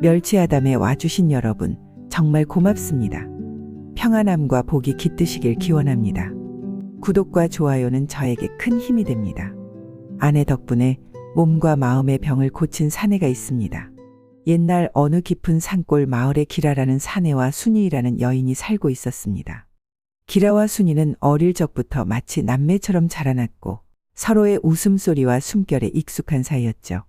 멸치아담에 와주신 여러분, 정말 고맙습니다. 평안함과 복이 깃드시길 기원합니다. 구독과 좋아요는 저에게 큰 힘이 됩니다. 아내 덕분에 몸과 마음의 병을 고친 사내가 있습니다. 옛날 어느 깊은 산골 마을에 기라라는 사내와 순이라는 여인이 살고 있었습니다. 기라와 순이는 어릴 적부터 마치 남매처럼 자라났고 서로의 웃음소리와 숨결에 익숙한 사이였죠.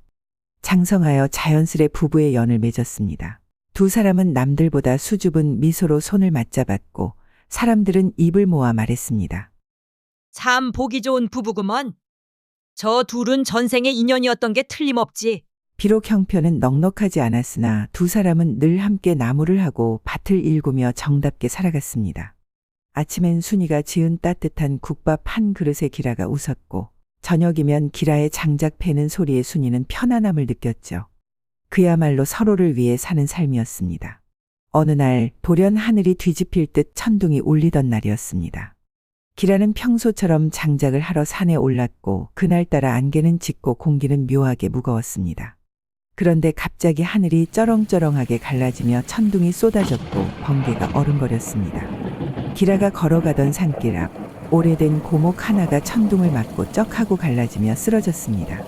장성하여 자연스레 부부의 연을 맺었습니다. 두 사람은 남들보다 수줍은 미소로 손을 맞잡았고 사람들은 입을 모아 말했습니다. 참 보기 좋은 부부구먼. 저 둘은 전생의 인연이었던 게 틀림없지. 비록 형편은 넉넉하지 않았으나 두 사람은 늘 함께 나무를 하고 밭을 일구며 정답게 살아갔습니다. 아침엔 순이가 지은 따뜻한 국밥 한 그릇에 기라가 웃었고 저녁이면 기라의 장작 패는 소리에 순이는 편안함을 느꼈죠. 그야말로 서로를 위해 사는 삶이었습니다. 어느 날 돌연 하늘이 뒤집힐 듯 천둥이 울리던 날이었습니다. 기라는 평소처럼 장작을 하러 산에 올랐고 그날따라 안개는 짙고 공기는 묘하게 무거웠습니다. 그런데 갑자기 하늘이 쩌렁쩌렁하게 갈라지며 천둥이 쏟아졌고 번개가 어른거렸습니다. 기라가 걸어가던 산길 앞 오래된 고목 하나가 천둥을 맞고 쩍하고 갈라지며 쓰러졌습니다.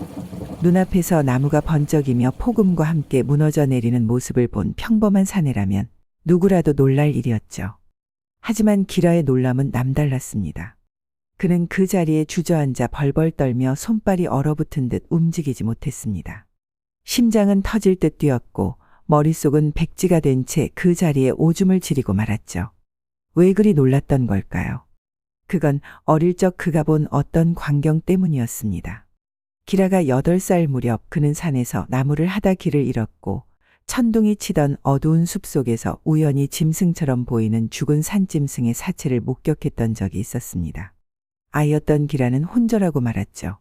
눈앞에서 나무가 번쩍이며 폭음과 함께 무너져 내리는 모습을 본 평범한 사내라면 누구라도 놀랄 일이었죠. 하지만 기라의 놀람은 남달랐습니다. 그는 그 자리에 주저앉아 벌벌 떨며 손발이 얼어붙은 듯 움직이지 못했습니다. 심장은 터질 듯 뛰었고 머릿속은 백지가 된 채 그 자리에 오줌을 지리고 말았죠. 왜 그리 놀랐던 걸까요? 그건 어릴 적 그가 본 어떤 광경 때문이었습니다. 기라가 8살 무렵 그는 산에서 나무를 하다 길을 잃었고 천둥이 치던 어두운 숲속에서 우연히 짐승처럼 보이는 죽은 산짐승의 사체를 목격했던 적이 있었습니다. 아이였던 기라는 혼절하고 말았죠.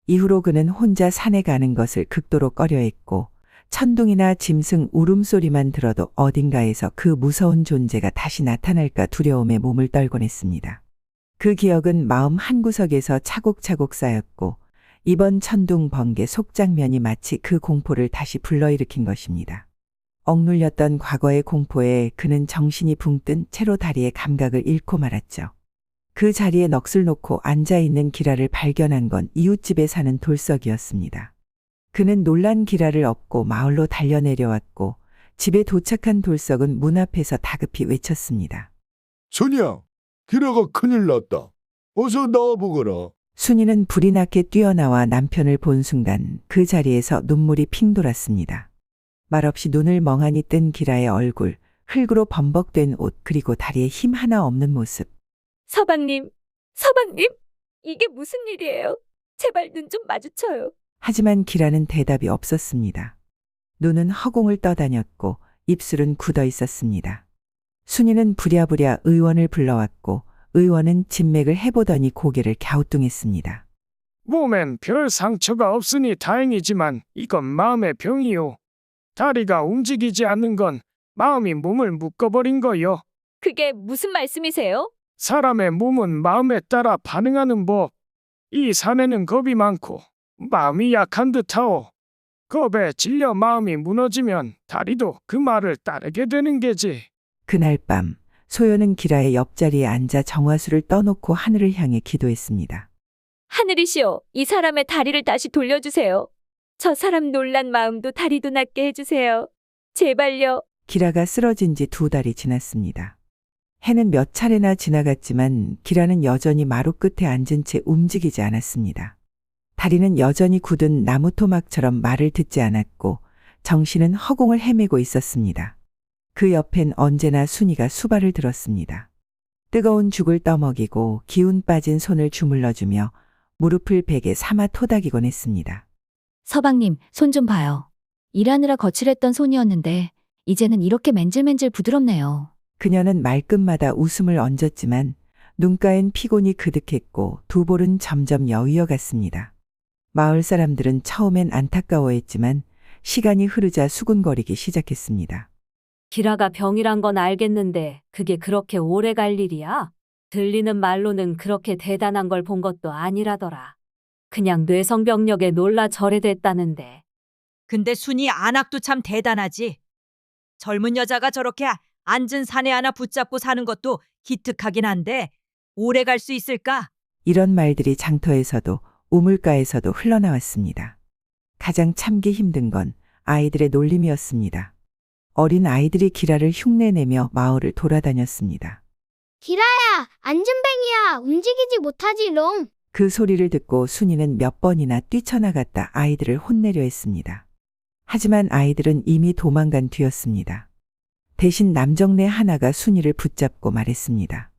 이후로 그는 혼자 산에 가는 것을 극도로 꺼려했고 천둥이나 짐승 울음소리만 들어도 어딘가에서 그 무서운 존재가 다시 나타날까 두려움에 몸을 떨곤 했습니다. 그 기억은 마음 한구석에서 차곡차곡 쌓였고 이번 천둥 번개 속장면이 마치 그 공포를 다시 불러일으킨 것입니다. 억눌렸던 과거의 공포에 그는 정신이 붕 뜬 채로 다리의 감각을 잃고 말았죠. 그 자리에 넋을 놓고 앉아있는 기라를 발견한 건 이웃집에 사는 돌석이었습니다. 그는 놀란 기라를 업고 마을로 달려내려왔고 집에 도착한 돌석은 문 앞에서 다급히 외쳤습니다. 순이야, 기라가 큰일 났다. 어서 나와보거라. 순이는 불이 나게 뛰어나와 남편을 본 순간 그 자리에서 눈물이 핑 돌았습니다. 말없이 눈을 멍하니 뜬 기라의 얼굴, 흙으로 범벅된 옷 그리고 다리에 힘 하나 없는 모습. 서방님, 이게 무슨 일이에요? 제발 눈 좀 마주쳐요. 하지만 기라는 대답이 없었습니다. 눈은 허공을 떠다녔고 입술은 굳어 있었습니다. 순이는 부랴부랴 의원을 불러왔고 의원은 진맥을 해보더니 고개를 갸우뚱했습니다. 몸엔 별 상처가 없으니 다행이지만 이건 마음의 병이요. 다리가 움직이지 않는 건 마음이 몸을 묶어버린 거요. 그게 무슨 말씀이세요? 사람의 몸은 마음에 따라 반응하는 법. 이 사내는 겁이 많고 마음이 약한 듯하오. 겁에 질려 마음이 무너지면 다리도 그 말을 따르게 되는 게지. 그날 밤 소연은 기라의 옆자리에 앉아 정화수를 떠놓고 하늘을 향해 기도했습니다. 하늘이시여, 이 사람의 다리를 다시 돌려주세요. 저 사람 놀란 마음도 다리도 낫게 해주세요. 제발요. 기라가 쓰러진 지 2달이 지났습니다. 해는 몇 차례나 지나갔지만 기라는 여전히 마루 끝에 앉은 채 움직이지 않았습니다. 다리는 여전히 굳은 나무 토막처럼 말을 듣지 않았고 정신은 허공을 헤매고 있었습니다. 그 옆엔 언제나 순이가 수발을 들었습니다. 뜨거운 죽을 떠먹이고 기운 빠진 손을 주물러주며 무릎을 베개 삼아 토닥이곤 했습니다. 서방님, 손 좀 봐요. 일하느라 거칠했던 손이었는데 이제는 이렇게 맨질맨질 부드럽네요. 그녀는 말끝마다 웃음을 얹었지만 눈가엔 피곤이 그득했고 두 볼은 점점 여위어갔습니다. 마을 사람들은 처음엔 안타까워했지만 시간이 흐르자 수군거리기 시작했습니다. 기라가 병이란 건 알겠는데 그게 그렇게 오래 갈 일이야? 들리는 말로는 그렇게 대단한 걸 본 것도 아니라더라. 그냥 뇌성병력에 놀라 절해됐다는데. 근데 순이 안악도 참 대단하지. 젊은 여자가 저렇게 앉은 사내 하나 붙잡고 사는 것도 기특하긴 한데 오래 갈 수 있을까? 이런 말들이 장터에서도 우물가에서도 흘러나왔습니다. 가장 참기 힘든 건 아이들의 놀림이었습니다. 어린 아이들이 기라를 흉내내며 마을을 돌아다녔습니다. 기라야, 안전뱅이야, 움직이지 못하지롱. 그 소리를 듣고 순이는 몇 번이나 뛰쳐나갔다 아이들을 혼내려 했습니다. 하지만 아이들은 이미 도망간 뒤였습니다. 대신 남정네 하나가 순이를 붙잡고 말했습니다.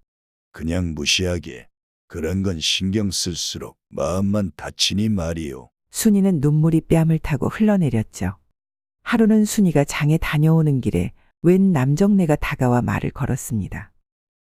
그냥 무시하게. 그런 건 신경 쓸수록 마음만 다치니 말이요. 순이는 눈물이 뺨을 타고 흘러내렸죠. 하루는 순이가 장에 다녀오는 길에 웬 남정네가 다가와 말을 걸었습니다.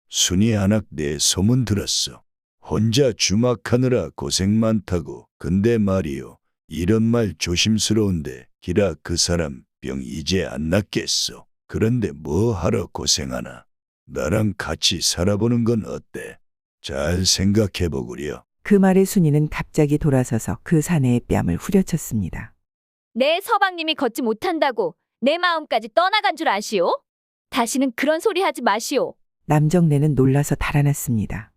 순이 아낙 내 소문 들었어. 혼자 주막하느라 고생 많다고. 근데 말이요. 이런 말 조심스러운데 기라 그 사람 병 이제 안 낫겠어. 그런데 뭐 하러 고생하나. 나랑 같이 살아보는 건 어때? 잘 생각해보구려. 그 말에 순이는 갑자기 돌아서서 그 사내의 뺨을 후려쳤습니다. 내 서방님이 걷지 못한다고 내 마음까지 떠나간 줄 아시오? 다시는 그런 소리 하지 마시오. 남정네는 놀라서 달아났습니다.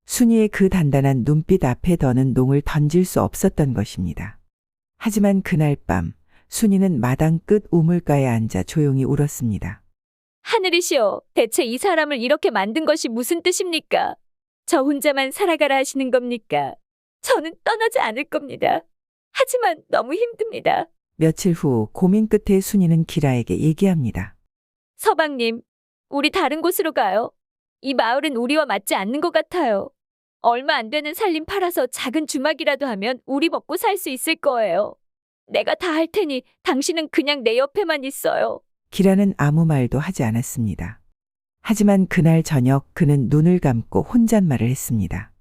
순이의 그 단단한 눈빛 앞에 더는 농을 던질 수 없었던 것입니다. 하지만 그날 밤 순이는 마당 끝 우물가에 앉아 조용히 울었습니다. 하늘이시여, 대체 이 사람을 이렇게 만든 것이 무슨 뜻입니까? 저 혼자만 살아가라 하시는 겁니까? 저는 떠나지 않을 겁니다. 하지만 너무 힘듭니다. 며칠 후 고민 끝에 순이는 기라에게 얘기합니다. 서방님, 우리 다른 곳으로 가요. 이 마을은 우리와 맞지 않는 것 같아요. 얼마 안 되는 살림 팔아서 작은 주막이라도 하면 우리 먹고 살 수 있을 거예요. 내가 다 할 테니 당신은 그냥 내 옆에만 있어요. 기라는 아무 말도 하지 않았습니다. 하지만 그날 저녁 그는 눈을 감고 혼잣말을 했습니다.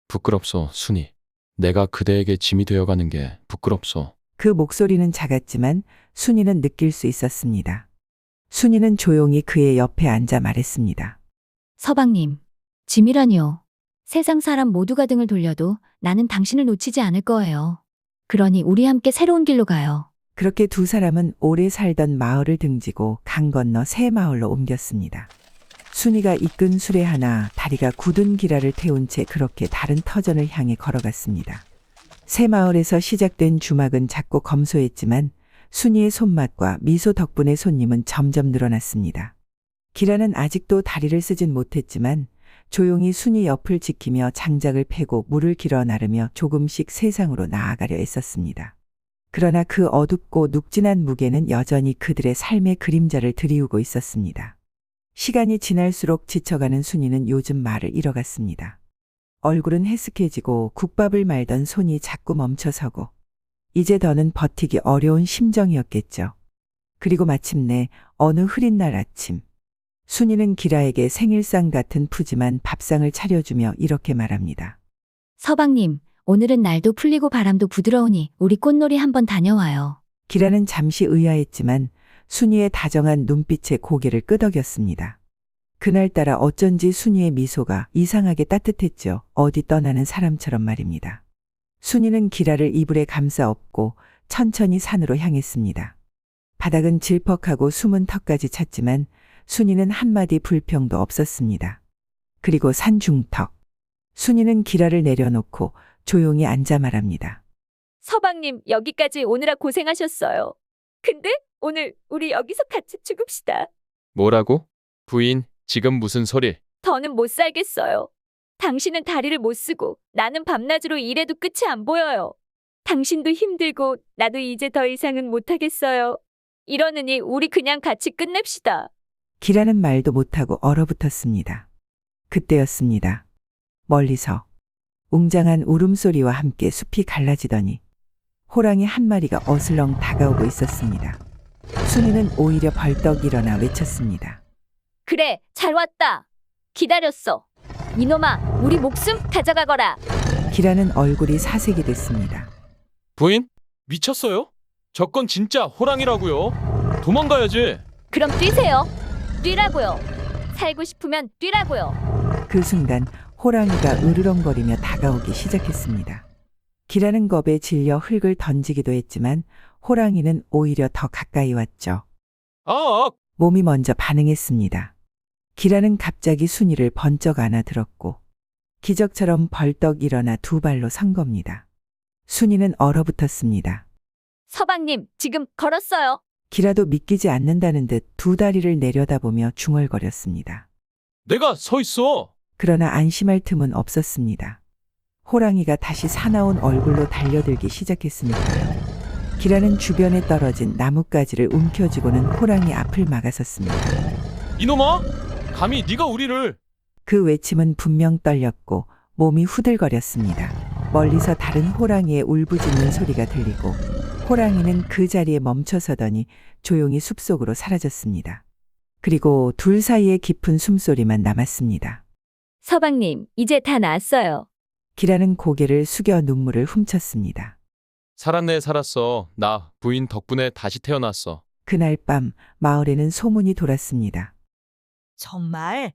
부끄럽소, 순이. 내가 그대에게 짐이 되어가는 게 부끄럽소. 그 목소리는 작았지만 순이는 느낄 수 있었습니다. 순이는 조용히 그의 옆에 앉아 말했습니다. 서방님, 짐이라니요. 세상 사람 모두가 등을 돌려도 나는 당신을 놓치지 않을 거예요. 그러니 우리 함께 새로운 길로 가요. 그렇게 두 사람은 오래 살던 마을을 등지고 강 건너 새 마을로 옮겼습니다. 순이가 이끈 수레 하나, 다리가 굳은 기라를 태운 채 그렇게 다른 터전을 향해 걸어갔습니다. 새 마을에서 시작된 주막은 작고 검소했지만 순이의 손맛과 미소 덕분에 손님은 점점 늘어났습니다. 기라는 아직도 다리를 쓰진 못했지만 조용히 순이 옆을 지키며 장작을 패고 물을 길어 나르며 조금씩 세상으로 나아가려 애썼습니다. 그러나 그 어둡고 눅진한 무게는 여전히 그들의 삶의 그림자를 드리우고 있었습니다. 시간이 지날수록 지쳐가는 순이는 요즘 말을 잃어갔습니다. 얼굴은 해쓱해지고 국밥을 말던 손이 자꾸 멈춰서고 이제 더는 버티기 어려운 심정이었겠죠. 그리고 마침내 어느 흐린 날 아침 순이는 기라에게 생일상 같은 푸짐한 밥상을 차려주며 이렇게 말합니다. 서방님, 오늘은 날도 풀리고 바람도 부드러우니 우리 꽃놀이 한번 다녀와요. 기라는 잠시 의아했지만 순이의 다정한 눈빛에 고개를 끄덕였습니다. 그날따라 어쩐지 순이의 미소가 이상하게 따뜻했죠. 어디 떠나는 사람처럼 말입니다. 순이는 기라를 이불에 감싸 업고 천천히 산으로 향했습니다. 바닥은 질퍽하고 숨은 턱까지 찼지만 순이는 한마디 불평도 없었습니다. 그리고 산 중턱. 순이는 기라를 내려놓고 조용히 앉아 말합니다. 서방님, 여기까지 오느라 고생하셨어요. 근데 오늘 우리 여기서 같이 죽읍시다. 뭐라고? 부인, 지금 무슨 소리? 더는 못 살겠어요. 당신은 다리를 못 쓰고 나는 밤낮으로 일해도 끝이 안 보여요. 당신도 힘들고 나도 이제 더 이상은 못하겠어요. 이러느니 우리 그냥 같이 끝냅시다. 기라는 말도 못하고 얼어붙었습니다. 그때였습니다. 멀리서 웅장한 울음소리와 함께 숲이 갈라지더니 호랑이 한 마리가 어슬렁 다가오고 있었습니다. 순이는 오히려 벌떡 일어나 외쳤습니다. 그래, 잘 왔다. 기다렸어. 이놈아, 우리 목숨 가져가거라. 기라는 얼굴이 사색이 됐습니다. 부인? 미쳤어요? 저건 진짜 호랑이라고요. 도망가야지. 그럼 뛰세요. 뛰라고요. 살고 싶으면 뛰라고요. 그 순간 호랑이가 으르렁거리며 다가오기 시작했습니다. 기라는 겁에 질려 흙을 던지기도 했지만 호랑이는 오히려 더 가까이 왔죠. 아, 몸이 먼저 반응했습니다. 기라는 갑자기 순이를 번쩍 안아들었고 기적처럼 벌떡 일어나 두 발로 선 겁니다. 순이는 얼어붙었습니다. 서방님, 지금 걸었어요. 기라도 믿기지 않는다는 듯 두 다리를 내려다보며 중얼거렸습니다. 내가 서 있어. 그러나 안심할 틈은 없었습니다. 호랑이가 다시 사나운 얼굴로 달려들기 시작했으니까요. 기라는 주변에 떨어진 나뭇가지를 움켜쥐고는 호랑이 앞을 막아섰습니다. 이놈아! 감히 네가 우리를... 그 외침은 분명 떨렸고 몸이 후들거렸습니다. 멀리서 다른 호랑이의 울부짖는 소리가 들리고 호랑이는 그 자리에 멈춰서더니 조용히 숲속으로 사라졌습니다. 그리고 둘 사이에 깊은 숨소리만 남았습니다. 서방님, 이제 다 나았어요. 기라는 고개를 숙여 눈물을 훔쳤습니다. 살았네 살았어. 나 부인 덕분에 다시 태어났어. 그날 밤 마을에는 소문이 돌았습니다. 정말?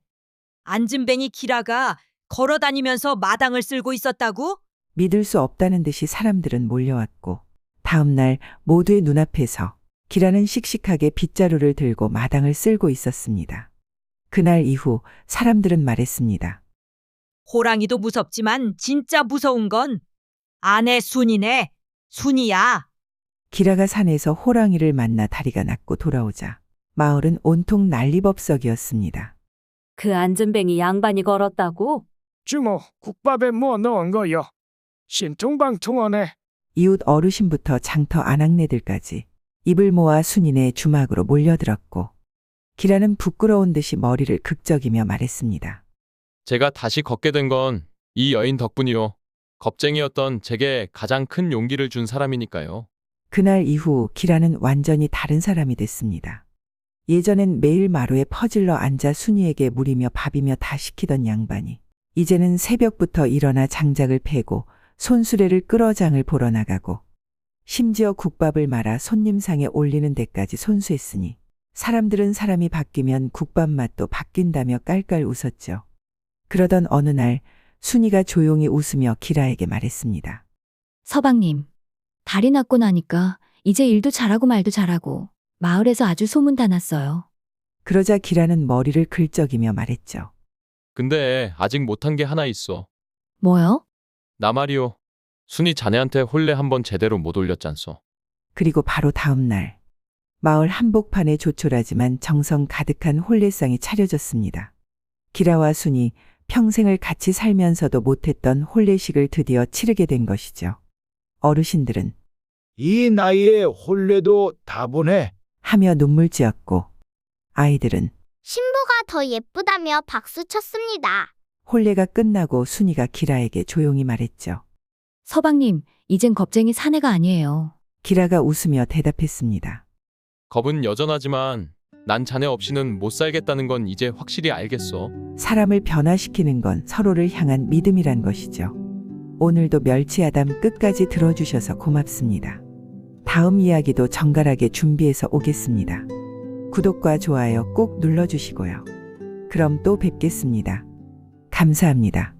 안진뱅이 기라가 걸어다니면서 마당을 쓸고 있었다고? 믿을 수 없다는 듯이 사람들은 몰려왔고 다음 날 모두의 눈앞에서 기라는 씩씩하게 빗자루를 들고 마당을 쓸고 있었습니다. 그날 이후 사람들은 말했습니다. 호랑이도 무섭지만 진짜 무서운 건 아내 순이네. 순이야. 기라가 산에서 호랑이를 만나 다리가 낫고 돌아오자 마을은 온통 난리법석이었습니다. 그 안전뱅이 양반이 걸었다고? 주모, 국밥에 뭐 넣은 거요? 신통방통하네. 이웃 어르신부터 장터 아낙네들까지 입을 모아 순인의 주막으로 몰려들었고 기라는 부끄러운 듯이 머리를 극적이며 말했습니다. 제가 다시 걷게 된 건 이 여인 덕분이요. 겁쟁이였던 제게 가장 큰 용기를 준 사람이니까요. 그날 이후 기라는 완전히 다른 사람이 됐습니다. 예전엔 매일 마루에 퍼질러 앉아 순이에게 물이며 밥이며 다 시키던 양반이 이제는 새벽부터 일어나 장작을 패고 손수레를 끌어 장을 보러 나가고 심지어 국밥을 말아 손님상에 올리는 데까지 손수했으니 사람들은 사람이 바뀌면 국밥 맛도 바뀐다며 깔깔 웃었죠. 그러던 어느 날 순이가 조용히 웃으며 기라에게 말했습니다. 서방님, 다리 낫고 나니까 이제 일도 잘하고 말도 잘하고 마을에서 아주 소문 다 났어요. 그러자 기라는 머리를 긁적이며 말했죠. 근데 아직 못한 게 하나 있어. 뭐요? 나 말이요. 순이 자네한테 혼례 한번 제대로 못 올렸잖소. 그리고 바로 다음 날 마을 한복판에 조촐하지만 정성 가득한 혼례상이 차려졌습니다. 기라와 순이 평생을 같이 살면서도 못했던 혼례식을 드디어 치르게 된 것이죠. 어르신들은 이 나이에 혼례도 다 보내. 하며 눈물 지었고 아이들은 신부가 더 예쁘다며 박수 쳤습니다. 혼례가 끝나고 순이가 기라에게 조용히 말했죠. 서방님, 이젠 겁쟁이 사내가 아니에요. 기라가 웃으며 대답했습니다. 겁은 여전하지만 난 자네 없이는 못 살겠다는 건 이제 확실히 알겠어. 사람을 변화시키는 건 서로를 향한 믿음이란 것이죠. 오늘도 멸치아담 끝까지 들어주셔서 고맙습니다. 다음 이야기도 정갈하게 준비해서 오겠습니다. 구독과 좋아요 꼭 눌러주시고요. 그럼 또 뵙겠습니다. 감사합니다.